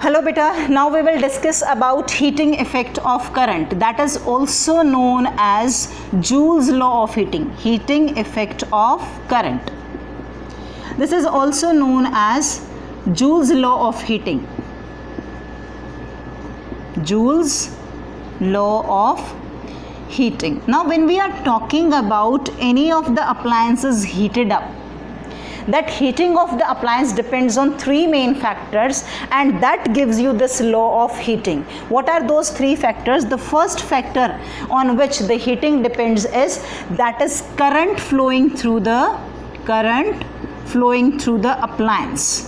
Hello beta, now we will discuss about heating effect of current, that is also known as Joule's law of heating. Heating effect of current. This is also known as Joule's law of heating. Joule's law of heating. Now when we are talking about any of the appliances heated up, that heating of the appliance depends on three main factors, and that gives you this law of heating. What are those three factors? The first factor on which the heating depends is current flowing through the appliance.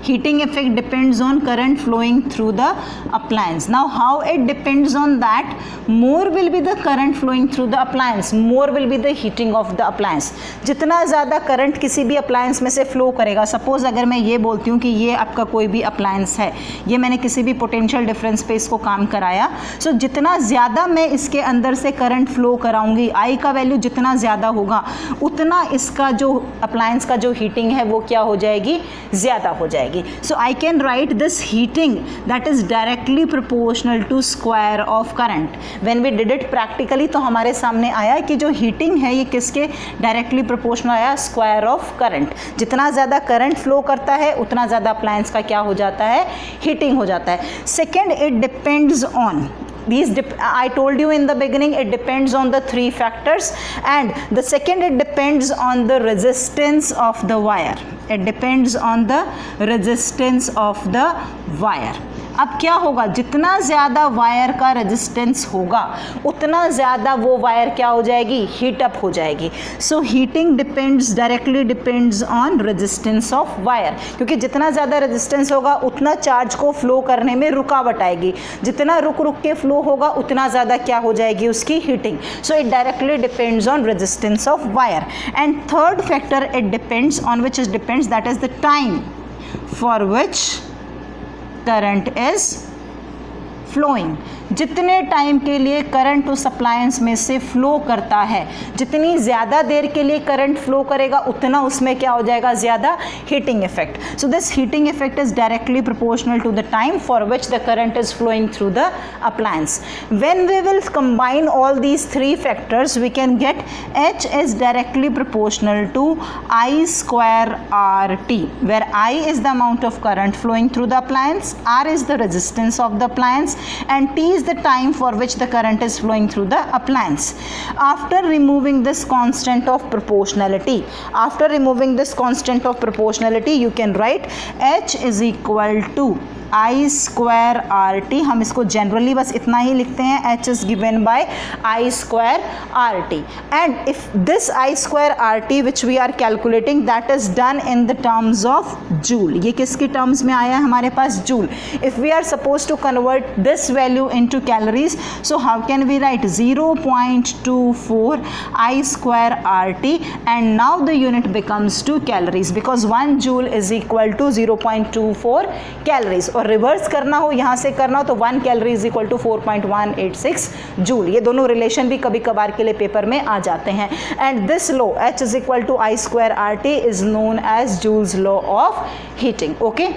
Heating effect depends on current flowing through the appliance. Now how it depends on that? More will be the current flowing through the appliance, more will be the heating of the appliance. जितना ज़्यादा current किसी भी appliance में से flow करेगा, suppose अगर मैं ये बोलती हूँ कि ये आपका कोई भी अप्लायंस है, ये मैंने किसी भी पोटेंशियल डिफरेंस पे इसको काम कराया, सो जितना ज़्यादा मैं इसके अंदर से करंट फ्लो कराऊंगी, आई का वैल्यू जितना ज़्यादा होगा उतना इसका जो अप्लायंस का जो हीटिंग है वो क्या हो जाएगी, ज़्यादा हो जाएगी. So I can write this heating that is directly proportional to square of current. When we did it practically तो हमारे सामने आया कि जो heating है ये किसके directly proportional आया, square of current. जितना ज़्यादा current flow करता है उतना ज़्यादा appliance का क्या हो जाता है, heating हो जाता है. Second, it depends on I told you in the beginning, it depends on the three factors, and the second, it depends on the resistance of the wire. It depends on the resistance of the wire. अब क्या होगा, जितना ज़्यादा wire का resistance होगा उतना ज़्यादा वो वायर क्या हो जाएगी, हीट अप हो जाएगी. So heating depends directly depends on resistance of wire, क्योंकि जितना ज़्यादा रेजिस्टेंस होगा उतना चार्ज को फ्लो करने में रुकावट आएगी, जितना रुक के फ्लो होगा उतना ज़्यादा क्या हो जाएगी उसकी heating. So it directly depends on resistance of wire. And third factor it depends on which is depends, that is the time for which current is flowing. जितने टाइम के लिए करंट उस अप्लायंस में से फ्लो करता है, जितनी ज़्यादा देर के लिए करंट फ्लो करेगा उतना उसमें क्या हो जाएगा, ज़्यादा heating effect. So this heating effect is directly proportional to the time for which the current is flowing through the appliance. When we will combine all these three factors we can get H is directly proportional to I square RT, where I is the amount of current flowing through the appliance, R is the resistance of the appliance, and T is the time for which the current is flowing through the appliance. After removing this constant of proportionality, you can write H is equal to I square RT. हम इसको generally बस इतना ही लिखते हैं, H is given by I square RT. And if this I square RT which we are calculating, that is done in the terms of joule. ये किसके terms में आया है हमारे पास, joule. If we are supposed to convert this value into calories, so how can we write 0.24 I square RT, and now the unit becomes 2 calories because 1 joule is equal to 0.24 calories. और reverse करना हो, यहाँ से करना हो तो 1 calorie is equal to 4.186 joule. ये दोनों रिलेशन भी कभी कभार के लिए पेपर में आ जाते हैं. And this law H is equal to I square RT is known as Joule's law of heating. Okay.